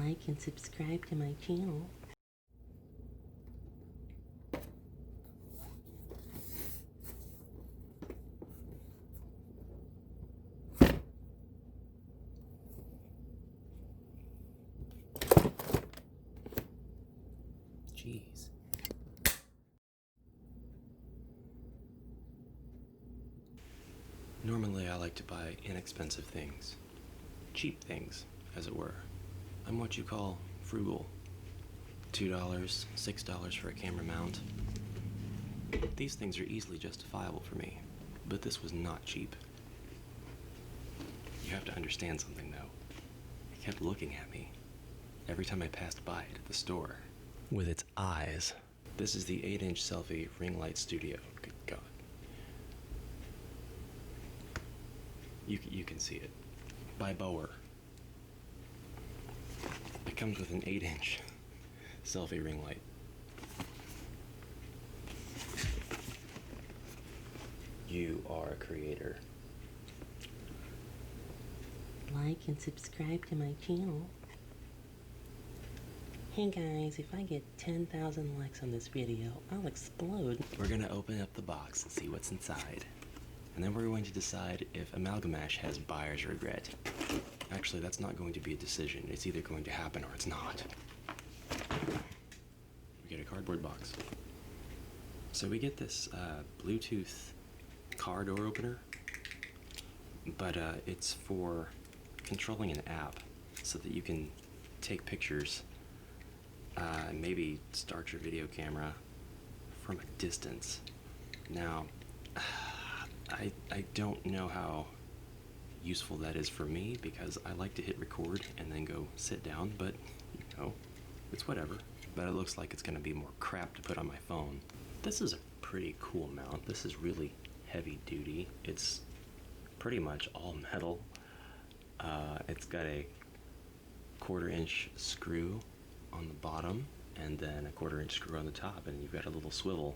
Like and subscribe to my channel. Jeez. Normally I like to buy inexpensive things. Cheap things, as it were. I'm what you call frugal. $2, $6 for a camera mount. These things are easily justifiable for me, but this was not cheap. You have to understand something though. It kept looking at me every time I passed by it at the store. With its eyes. This is the 8-inch selfie ring light studio. Good God. You can see it. By wOrTh. It comes with an 8-inch selfie ring light. You are a creator. Like and subscribe to my channel. Hey guys, if I get 10,000 likes on this video, I'll explode. We're gonna open up the box and see what's inside. And then we're going to decide if Amalgamash has buyer's regret. Actually, that's not going to be a decision. It's either going to happen or it's not. We get a cardboard box. So we get this Bluetooth car door opener, but it's for controlling an app so that you can take pictures, maybe start your video camera from a distance. Now, I don't know how useful that is for me because I like to hit record and then go sit down, but you know, it's whatever. But it looks like it's going to be more crap to put on my phone. This is a pretty cool mount. This is really heavy duty. It's pretty much all metal. It's got a 1/4-inch screw on the bottom and then a 1/4-inch screw on the top, and you've got a little swivel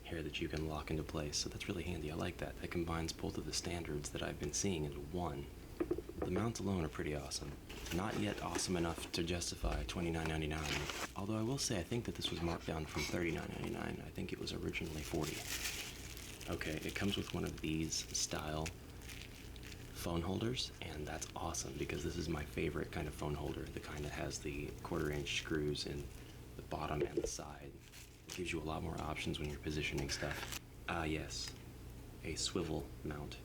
here that you can lock into place, so that's really handy. I like that. That combines both of the standards that I've been seeing into one. The mounts alone are pretty awesome. Not yet awesome enough to justify $29.99, although I will say I think that this was marked down from $39.99. I think it was originally $40. Okay, it comes with one of these style phone holders, and that's awesome because this is my favorite kind of phone holder, the kind that has the 1/4-inch screws in the bottom and the side. It gives you a lot more options when you're positioning stuff. Yes, a swivel mount.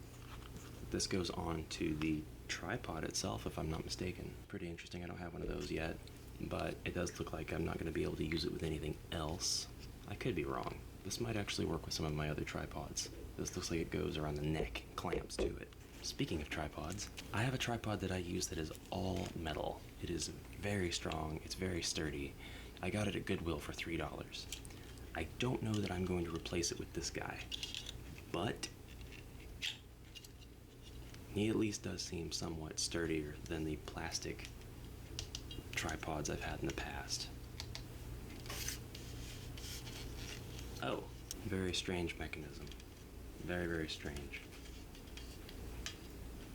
This goes on to the tripod itself, if I'm not mistaken. Pretty interesting. I don't have one of those yet, but it does look like I'm not going to be able to use it with anything else. I could be wrong. This might actually work with some of my other tripods. This looks like it goes around the neck, clamps to it. Speaking of tripods, I have a tripod that I use that is all metal. It is very strong, it's very sturdy. I got it at Goodwill for $3. I don't know that I'm going to replace it with this guy, but he at least does seem somewhat sturdier than the plastic tripods I've had in the past. Oh, very strange mechanism. Very, very strange.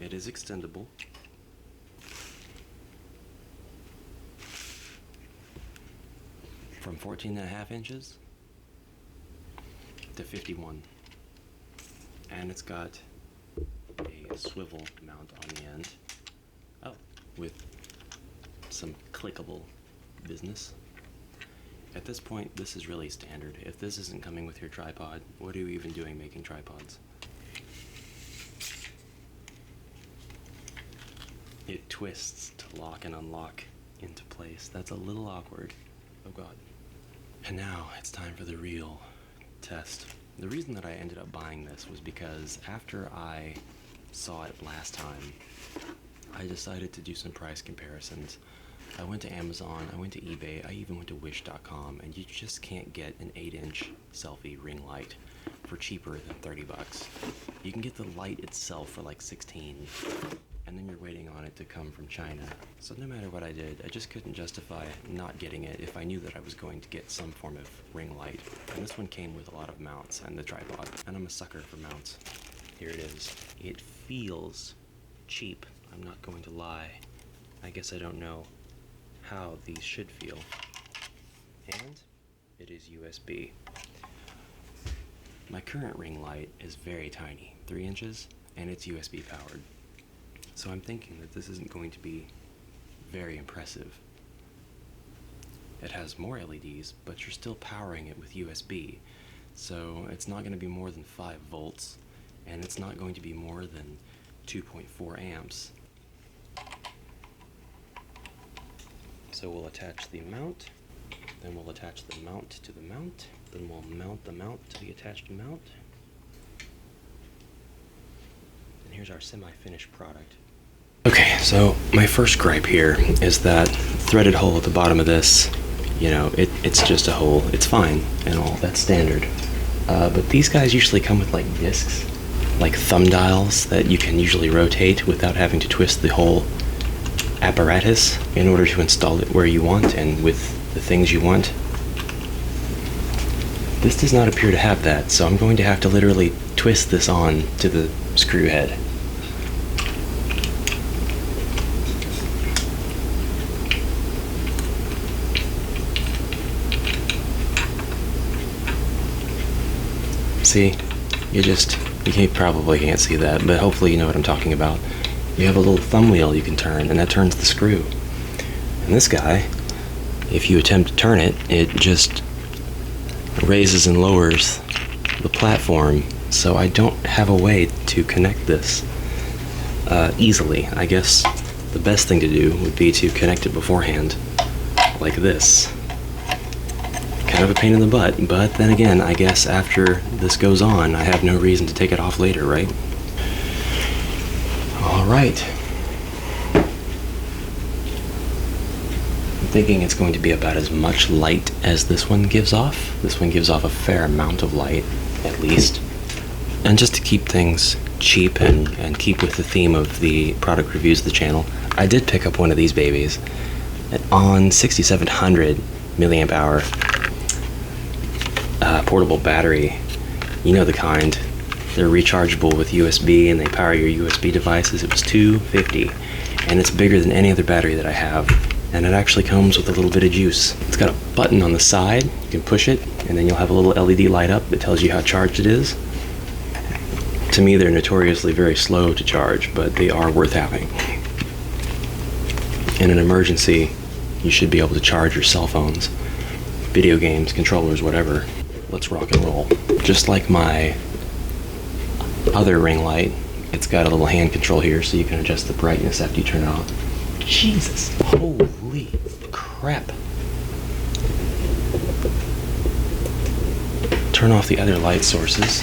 It is extendable. From 14.5 inches to 51. And it's got a swivel mount on the end. Oh, with some clickable business. At this point, this is really standard. If this isn't coming with your tripod, what are you even doing making tripods? It twists to lock and unlock into place. That's a little awkward. Oh God. And now it's time for the real test. The reason that I ended up buying this was because after I saw it last time, I decided to do some price comparisons. I went to Amazon, I went to eBay, I even went to wish.com, and you just can't get an 8-inch selfie ring light for cheaper than 30 bucks. You can get the light itself for like 16, and then you're waiting on it to come from China. So no matter what I did, I just couldn't justify not getting it if I knew that I was going to get some form of ring light. And this one came with a lot of mounts and the tripod, and I'm a sucker for mounts. Here it is. It feels cheap, I'm not going to lie. I guess I don't know how these should feel. And it is USB. My current ring light is very tiny, 3 inches, and it's USB powered. So I'm thinking that this isn't going to be very impressive. It has more LEDs, but you're still powering it with USB. So it's not going to be more than 5 volts, and it's not going to be more than 2.4 amps. So we'll attach the mount, then we'll attach the mount to the mount, then we'll mount the mount to the attached mount. And here's our semi-finished product. Okay, so my first gripe here is that threaded hole at the bottom of this, you know, it's just a hole. It's fine and all, that's standard. But these guys usually come with like discs, like thumb dials that you can usually rotate without having to twist the whole apparatus in order to install it where you want and with the things you want. This does not appear to have that, so I'm going to have to literally twist this on to the screw head. See, you probably can't see that, but hopefully you know what I'm talking about. You have a little thumb wheel you can turn, and that turns the screw. And this guy, if you attempt to turn it, it just raises and lowers the platform, so I don't have a way to connect this easily. I guess the best thing to do would be to connect it beforehand, like this. Kind of a pain in the butt, but then again, I guess after this goes on, I have no reason to take it off later, right? Alright. I'm thinking it's going to be about as much light as this one gives off. This one gives off a fair amount of light, at least. And just to keep things cheap and keep with the theme of the product reviews of the channel, I did pick up one of these babies on 6700 milliamp hour portable battery. You know the kind. They're rechargeable with USB and they power your USB devices. It was $250 and it's bigger than any other battery that I have, and it actually comes with a little bit of juice. It's got a button on the side. You can push it and then you'll have a little LED light up that tells you how charged it is. To me, they're notoriously very slow to charge, but they are worth having. In an emergency, you should be able to charge your cell phones, video games, controllers, whatever. Let's rock and roll. Just like my other ring light, it's got a little hand control here so you can adjust the brightness after you turn it on. Jesus, holy crap. Turn off the other light sources.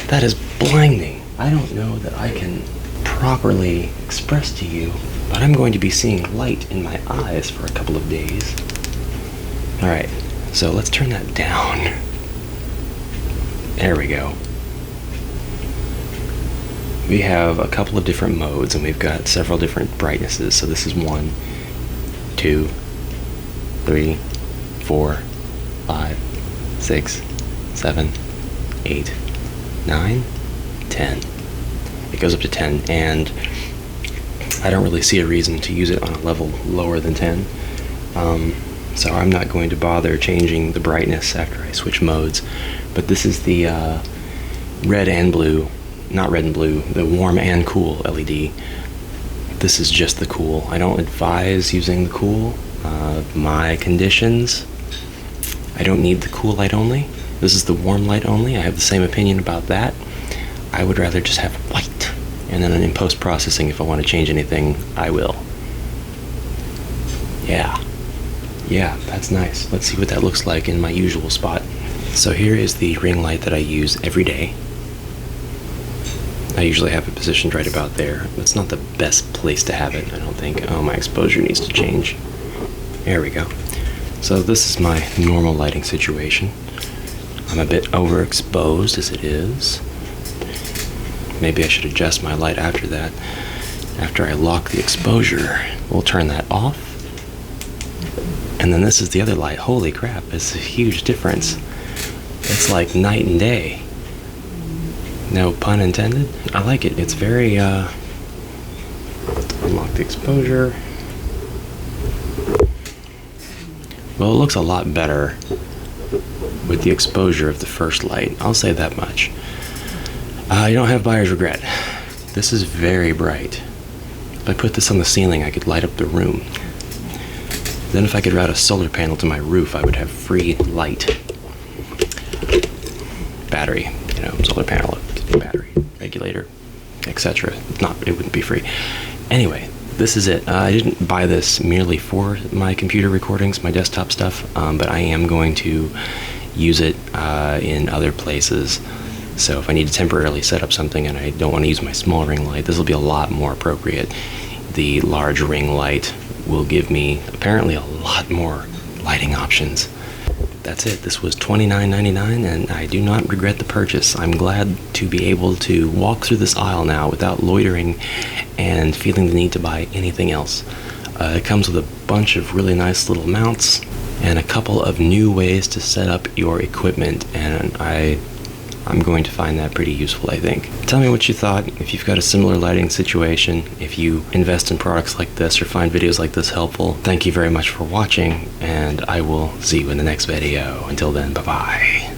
That is blinding. I don't know that I can properly express to you, but I'm going to be seeing light in my eyes for a couple of days. Alright, so let's turn that down. There we go. We have a couple of different modes and we've got several different brightnesses. So this is 1, 2, 3, 4, 5, 6, 7, 8, 9, 10. It goes up to 10, and I don't really see a reason to use it on a level lower than 10. So I'm not going to bother changing the brightness after I switch modes. But this is the red and blue, not red and blue, the warm and cool LED. This is just the cool. I don't advise using the cool. My conditions, I don't need the cool light only. This is the warm light only. I have the same opinion about that. I would rather just have white. And then in post-processing, if I want to change anything, I will. Yeah, that's nice. Let's see what that looks like in my usual spot. So here is the ring light that I use every day. I usually have it positioned right about there. It's not the best place to have it, I don't think. Oh, my exposure needs to change. There we go. So this is my normal lighting situation. I'm a bit overexposed as it is. Maybe I should adjust my light after that. After I lock the exposure, we'll turn that off. And then this is the other light. Holy crap, it's a huge difference. It's like night and day. No pun intended. I like it. It's very, unlock the exposure. Well, it looks a lot better with the exposure of the first light. I'll say that much. You don't have buyer's regret. This is very bright. If I put this on the ceiling, I could light up the room. Then if I could route a solar panel to my roof, I would have free light. Battery, solar panel, battery, regulator, etc. It wouldn't be free. Anyway, this is it. I didn't buy this merely for my computer recordings, my desktop stuff, but I am going to use it in other places. So if I need to temporarily set up something and I don't want to use my small ring light, this will be a lot more appropriate. The large ring light will give me apparently a lot more lighting options. That's it. This was $29.99 and I do not regret the purchase. I'm glad to be able to walk through this aisle now without loitering and feeling the need to buy anything else. It comes with a bunch of really nice little mounts and a couple of new ways to set up your equipment, and I'm going to find that pretty useful, I think. Tell me what you thought, if you've got a similar lighting situation, if you invest in products like this or find videos like this helpful. Thank you very much for watching, and I will see you in the next video. Until then, bye-bye.